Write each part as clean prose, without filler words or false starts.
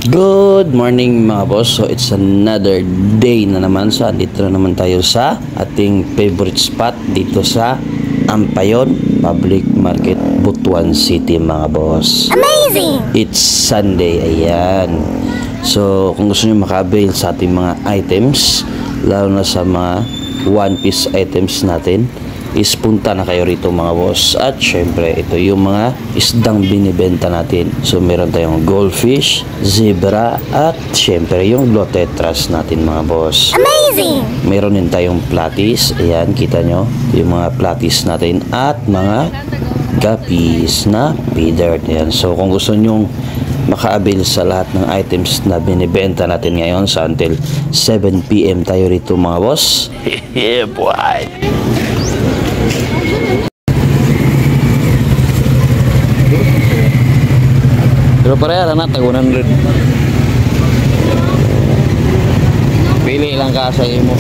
Good morning mga boss. So it's another day na naman. So dito na naman tayo sa ating favorite spot dito sa Ampayon Public Market, Butuan City mga boss. Amazing! It's Sunday, ayan. So kung gusto niyo makabil sa ating mga items, lalo na sa mga one piece items natin, is punta na kayo rito mga boss. At syempre ito yung mga isdang binibenta natin. So meron tayong goldfish, zebra, at syempre yung blue tetras natin mga boss. Amazing! Meron din tayong platis. Ayan, kita nyo yung mga platis natin at mga guppies na feeder. Ayan. So kung gusto nyong makaabil sa lahat ng items na binibenta natin ngayon sa until 7 PM tayo rito mga boss. Yeah boy! Pero pareha na tag 100. Pili lang ka sa imo.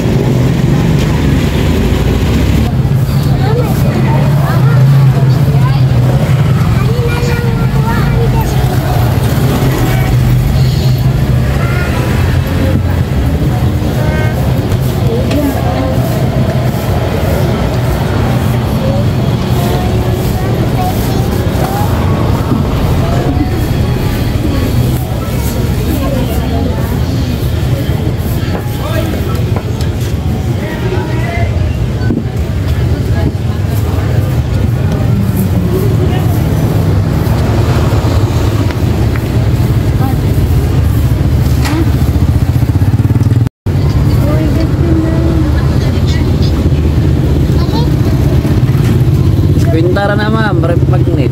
Pintara na ma'am, magnet.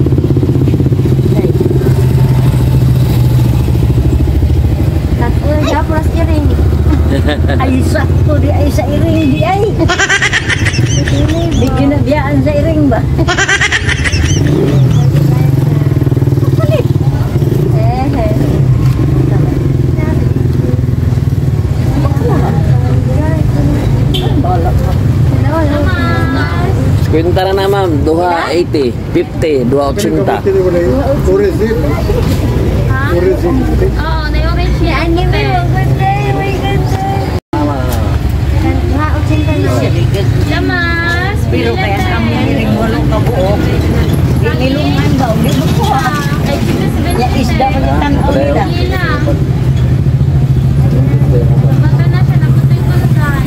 Tatlo na pras iring. Ay sakto di ay sa iring di ay. Di ginabiyaan sa iring ba? Pintara na ma'am, 280, 50, 280. Oo, na-orange niya. Ang ganda mo, ganda. May ganda. Lamas. Pero kaya kami hiring walong kabuok. Nilungan ba? Hindi mo ko ha. Ya isda ko yung tanaw nila. Mata na siya, naputoy ko na saan.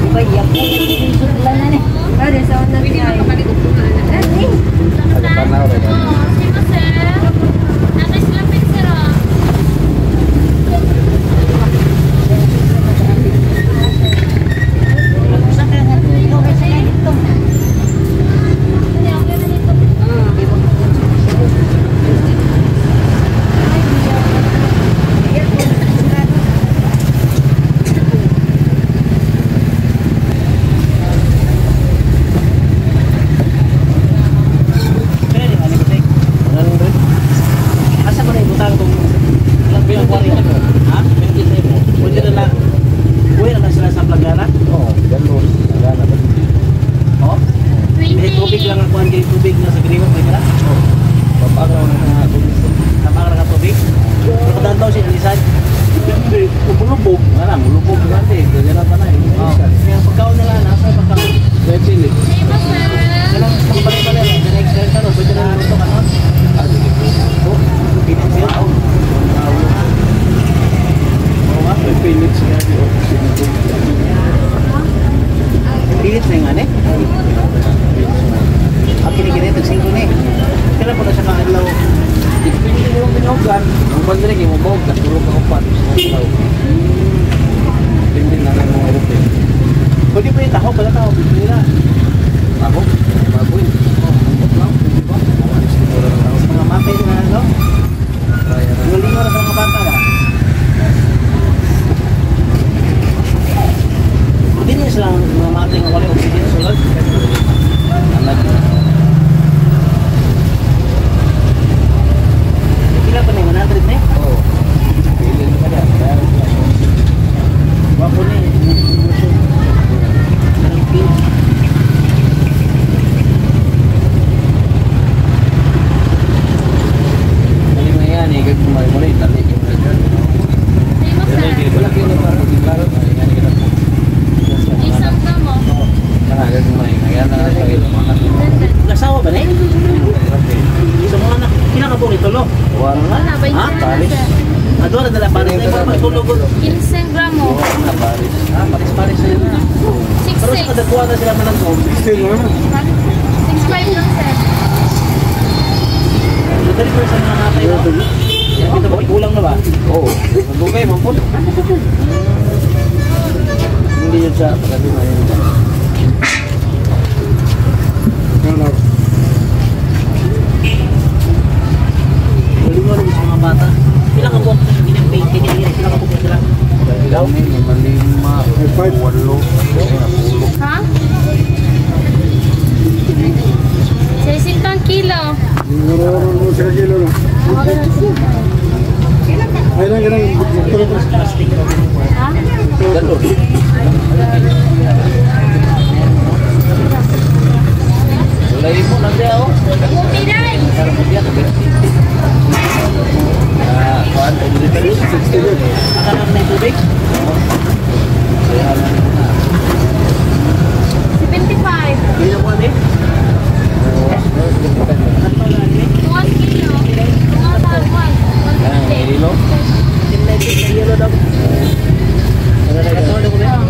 Diba yak ko yung sudlan na ni. Pwede sa una siya. Sino sir? Nakis lang pinsero. Pilit na yung ano eh. Kini-kini, tagsingko na eh. Kailan po na siya kaadlaw. Dipindi mo yung pinugan. Ang bandring yung mabog, natulog ka upan. Dipindi na lang mga aeroplane. Pwede po yung taho, pala taho. Pwede nila. Taho? Baboy. Ang lang. Mga matay na ano? Ngalingo na sa mga bata ba? Hindi niya silang mga matay nga wala oxygen sa sulod. Alag. Pila pa na yung 100 na eh? Oo. Pila pa na. Wapo na eh. Kuha na sila man ng phone. 6.5 lang, sir. Dali ko sa mga natay mo. Yan, kita ba? Kulang na ba? Oo. Magbukay, mampun. Hindi yun siya. Pagkabi mo yun. Huli mo rin sa mga bata. Ilang ka buwan yung ginag-paint? Ilang ka buwan sila? Ilaw? 5, 8. Ha? 60 kilo. Ha? Galon. Ulay mo nanti ako. Pinay! Kuhaan, tayo 60. Akalang na yung tubig? 75. Ilang kuhaan eh? 1 kilo. 1. Ililo? Ililo daw. Ito ano ko ba?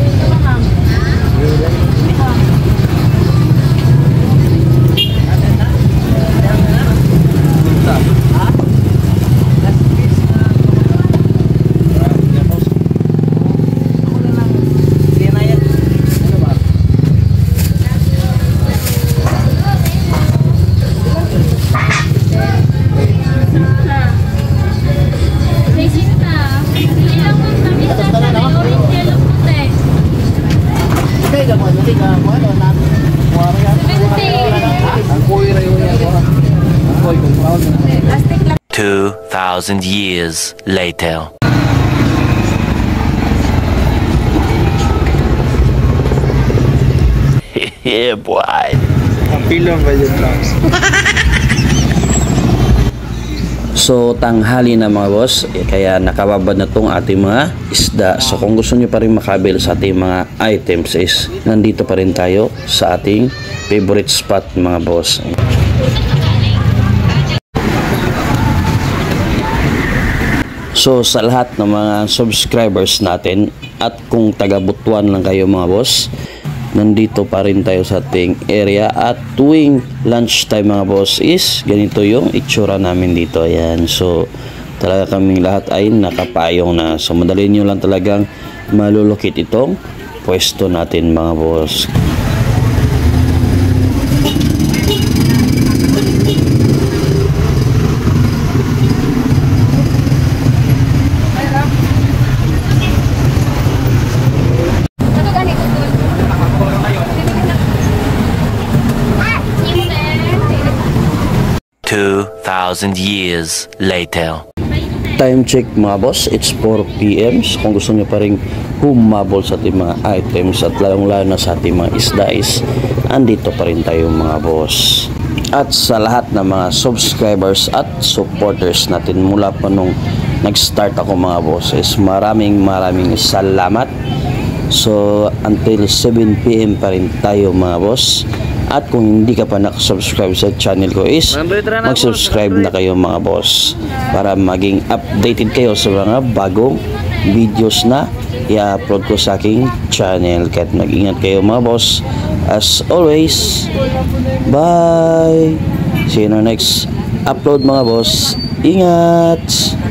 Ang kuya na yun yan. Ang kuya kung proud na. 2,000 years later. Yeah, boy. Ang pilong ba yun lang? So tanghali na mga boss, kaya nakababad na tong ating mga isda. So kung gusto nyo pa rin makabil sa ating mga items is nandito pa rin tayo sa ating favorite spot mga boss. So sa lahat ng mga subscribers natin at kung taga Butuan lang kayo mga boss, nandito pa rin tayo sa ating area at tuwing lunchtime mga boss is ganito yung itsura namin dito. Ayan, so talaga kaming lahat ay nakapayong na, so madali nyo lang talagang malulukit itong pwesto natin mga boss. Ito ganito. 2,000 years later. Time check mga boss, it's 4 PM. So kung gusto nyo pa rin humabol sa ating mga items at lalong-lalo na sa ating mga isda is andito pa rin tayo mga boss. At sa lahat ng mga subscribers at supporters natin mula pa nung nag-start ako mga boss is maraming salamat. So until 7 PM pa rin tayo mga boss. At kung hindi ka pa nakasubscribe sa channel ko is mag-subscribe na kayo mga boss para maging updated kayo sa mga bagong videos na i-upload ko sa aking channel. Kahit mag-ingat kayo mga boss. As always, bye! See you in our next upload mga boss. Ingat!